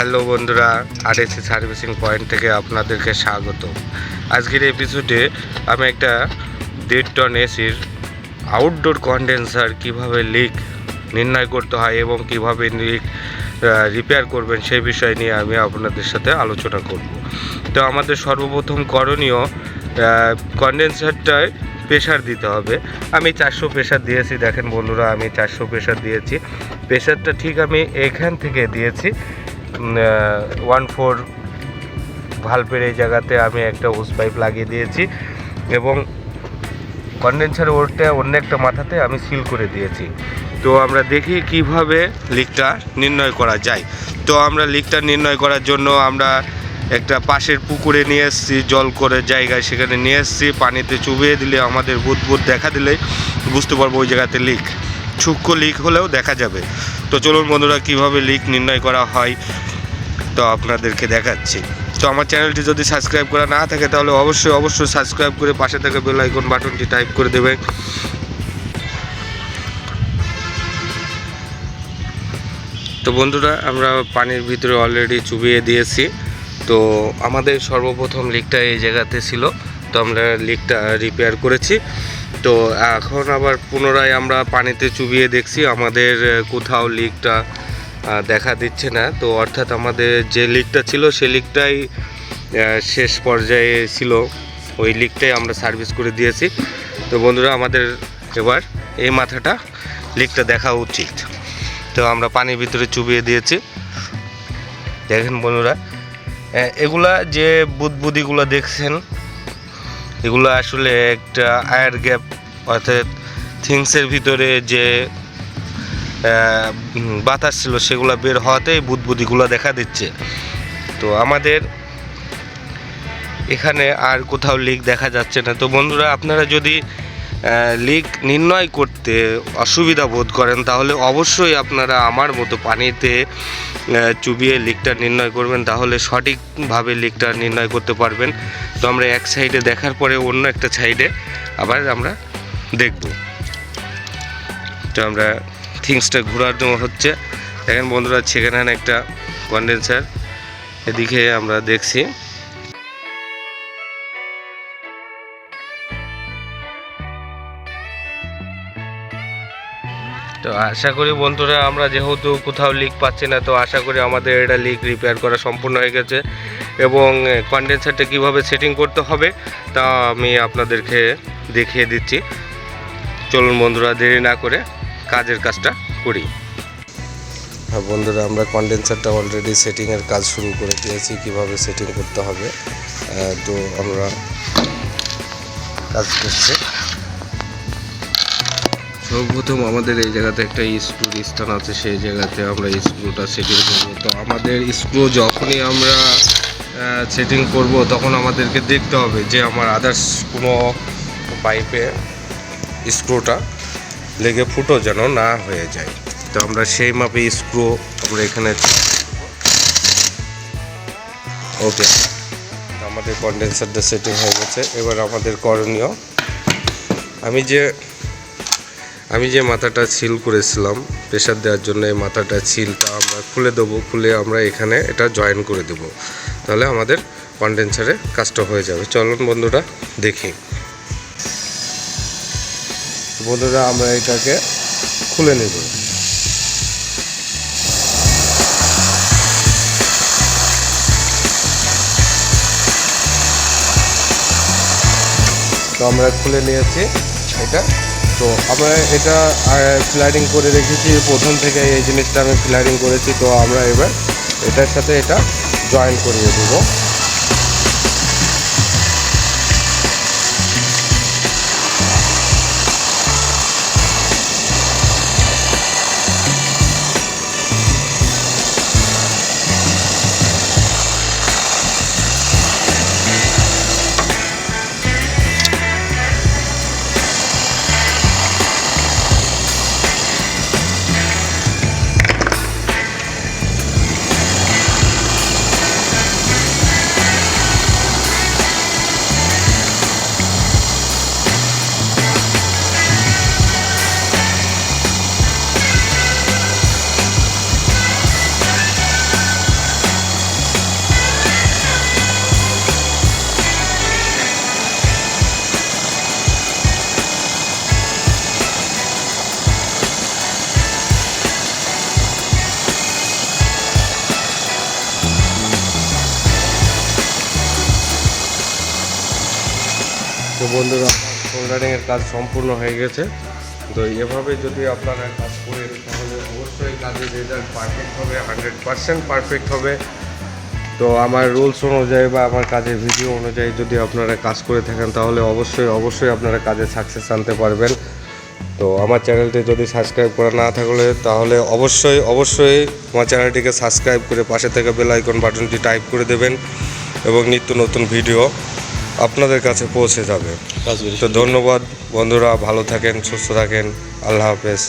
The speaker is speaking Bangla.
হ্যালো বন্ধুরা, আরএসি সার্ভিসিং পয়েন্ট থেকে আপনাদেরকে স্বাগত। আজকের এপিসোডে আমি একটা 1.5 টন এসির আউটডোর কন্ডেন্সার কিভাবে লিক নির্ণয় করতে হয় এবং কিভাবে লিক রিপেয়ার করবেন সেই বিষয় নিয়ে আমি আপনাদের সাথে আলোচনা করব। তো আমাদের সর্বপ্রথম করণীয়, কন্ডেন্সারটায় প্রেশার দিতে হবে। আমি 400 প্রেশার দিয়েছি। দেখেন বন্ধুরা, আমি 400 প্রেশার দিয়েছি। প্রেশারটা ঠিক আমি এখান থেকে দিয়েছি 1/4 ভালভের এই জায়গাতে আমি একটা হোস পাইপ লাগিয়ে দিয়েছি এবং কন্ডেন্সার অন্য একটা মাথাতে আমি সিল করে দিয়েছি। তো আমরা দেখি কিভাবে লিকটা নির্ণয় করা যায়। তো আমরা লিকটা নির্ণয় করার জন্য আমরা একটা পাশের পুকুরে নিয়ে এসেছি, জল করে জায়গায় সেখানে নিয়ে এসেছি। পানিতে চুবিয়ে দিলে আমাদের বুদবুদ দেখা দিলেই বুঝতে পারবো ওই জায়গাতে লিক। সূক্ষ্ম লিক হলেও দেখা যাবে। তো চলুন বন্ধুরা, কিভাবে লিক নির্ণয় করা হয় তো আপনাদেরকে দেখাচ্ছি। তো আমার চ্যানেলটি যদি সাবস্ক্রাইব করা না থাকে তাহলে অবশ্যই সাবস্ক্রাইব করে পাশে থাকা বেল আইকন বাটনটি টাইপ করে দেবেন। তো বন্ধুরা, আমরা পানির ভিতরে অলরেডি চুবিয়ে দিয়েছি। তো আমাদের সর্বপ্রথম লিকটা এই জায়গাতে ছিল, তো আমরা লিকটা রিপেয়ার করেছি। তো এখন আবার পুনরায় আমরা পানিতে চুবিয়ে দেখছি, আমাদের কোথাও লিকটা দেখা দিচ্ছে না। তো অর্থাৎ আমাদের যে লিকটা ছিল সেই লিকটাই শেষ পর্যায়ে ছিল, ওই লিকটাই আমরা সার্ভিস করে দিয়েছি। তো বন্ধুরা, আমাদের এবার এই মাথাটা লিকটা দেখা উচিত। তো আমরা পানির ভিতরে চুবিয়ে দিয়েছি। দেখেন বন্ধুরা, এগুলা যে বুদবুদিগুলো দেখছেন, এগুলো আসলে একটা আয়ার গ্যাপ, অর্থাৎ থিংসের ভিতরে যে বাতাস ছিল সেগুলো বের হওয়াতেই বুদবুদিগুলো দেখা দিচ্ছে। তো আমাদের এখানে আর কোথাও লিক দেখা যাচ্ছে না। তো বন্ধুরা, আপনারা যদি লিক নির্ণয় করতে অসুবিধা বোধ করেন তাহলে অবশ্যই আপনারা আমার মতো পানিতে চুবিয়ে লিকটা নির্ণয় করবেন, তাহলে সঠিকভাবে লিকটা নির্ণয় করতে পারবেন। তো আমরা এক সাইডে দেখার পরে অন্য একটা সাইডে আবার আমরা দেখব। তো আমরা থিংসটা ঘোরানো হচ্ছে। দেখেন বন্ধুরা, সেখানে একটা কন্ডেন্সার, এদিকে আমরা দেখছি। তো আশা করি বন্ধুরা, আমরা যেহেতু কোথাও লিক পাচ্ছি না, তো আশা করি আমাদের এটা লিক রিপেয়ার করা সম্পূর্ণ হয়ে গেছে এবং কন্ডেন্সারটা কিভাবে সেটিং করতে হবে তা আমি আপনাদেরকে দেখিয়ে দিচ্ছি। চলুন বন্ধুরা, দেরি না করে কাজের কাজটা করি। হ্যাঁ বন্ধুরা, আমরা কন্ডেন্সারটা অলরেডি সেটিংয়ের কাজ শুরু করে দিয়েছি, কিভাবে সেটিং করতে হবে। তো আমরা কাজ করছি। সর্বপ্রথম আমাদের এই জায়গাতে একটা স্ক্রুর স্থান আছে, সেই জায়গাতে আমরা স্ক্রুটা সেটিং করব। তো আমাদের স্ক্রু যখনই আমরা সেটিং করব তখন আমাদেরকে দেখতে হবে যে আমার আদার্স কোনো পাইপে স্ক্রুটা লেগে ফুটো যেন না হয়ে যায়। তো আমরা সেই মাপে স্ক্রু আমরা এখানে ওকে। আমাদের কন্ডেন্সারটা সেটিং হয়ে গেছে। এবার আমাদের করণীয়, আমি যে মাথাটা সিল করেছিলাম প্রেশার দেওয়ার জন্য, এই মাথাটা সিলটা আমরা খুলে দেবো। খুলে আমরা এখানে এটা জয়েন করে দেব, তাহলে আমাদের কন্ডেন্সারে কাজটা হয়ে যাবে। চলুন বন্ধুরা দেখি। বন্ধুরা, আমরা এটাকে খুলে নেব। তো আমরা খুলে নিয়েছি এটা। তো আমরা এটা ফিলারিং করে রেখেছি, প্রথম থেকে এই জিনিসটা আমি ফিলারিং করেছি। তো আমরা এবার এটার সাথে এটা জয়েন করিয়ে দেবো। বন্ধুরা সোল্ডারিংয়ের কাজ সম্পূর্ণ হয়ে গেছে। তো এভাবে যদি আপনারা কাজ করেন তাহলে অবশ্যই কাজের রেজাল্ট পারফেক্ট হবে, 100% পারফেক্ট হবে। তো আমার রুলস অনুযায়ী বা আমার কাজের ভিডিও অনুযায়ী যদি আপনারা কাজ করে থাকেন তাহলে অবশ্যই আপনারা কাজে সাকসেস আনতে পারবেন। তো আমার চ্যানেলটি যদি সাবস্ক্রাইব করা না থাকলে তাহলে অবশ্যই আমার চ্যানেলটিকে সাবস্ক্রাইব করে পাশে থেকে বেল আইকন বাটনটি টাইপ করে দেবেন এবং নিত্য নতুন ভিডিও আপনাদের কাছে পৌঁছে যাবে। তো ধন্যবাদ বন্ধুরা, ভালো থাকেন, সুস্থ থাকেন, আল্লাহ হাফেজ।